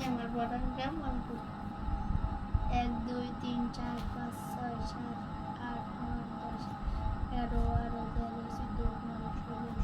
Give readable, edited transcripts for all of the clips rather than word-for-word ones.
আমার বড় কেমন 1 2 3 4 5 6 7 8 9 10 11 12 13 14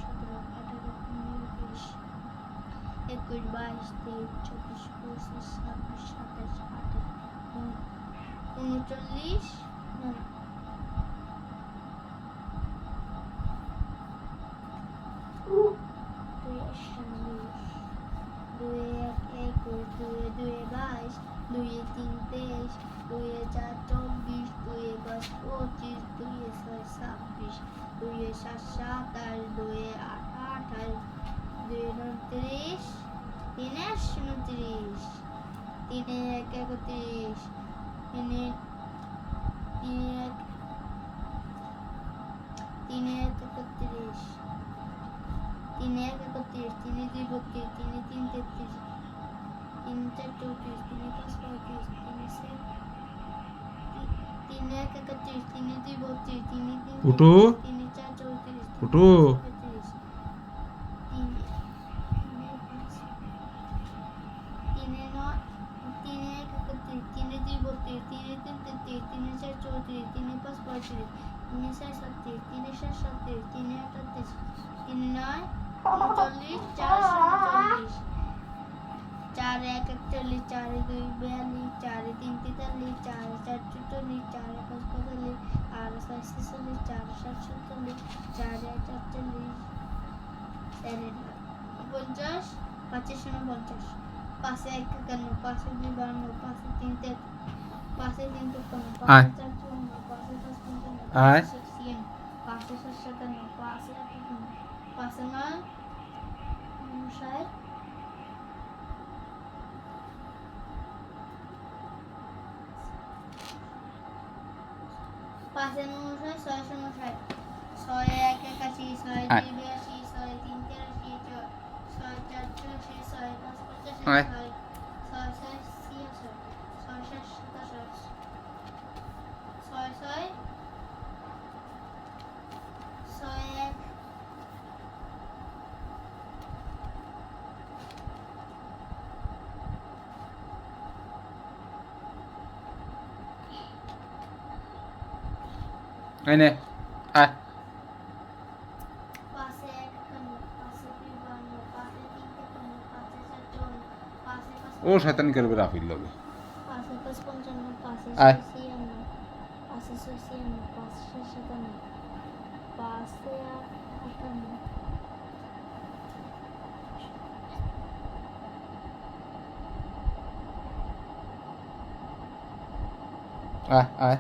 15 16 17 18 19 20 21 22 23 24 25 26 27 28 39 উঠো উঠো चार एक एकचल्लिस 4 2 42 4 3 43 4 4 44 4 5 45 4 6 46 4 7 47 4 8 48 50 5 শূন্য 50 5 1 51 5 2 52 5 3 53 5 3 54 5 4 54 5 5 55 5 6 5 6 57 5 8 5 9 60 5 9 6 6 9 6 1 81 6 2 82 6 3 83 6 4 84 6 5 85 6 6 6 6 6 6 1 এই নে আয় ও শয়তানি করবে রাফির লগে আয় আয় আয়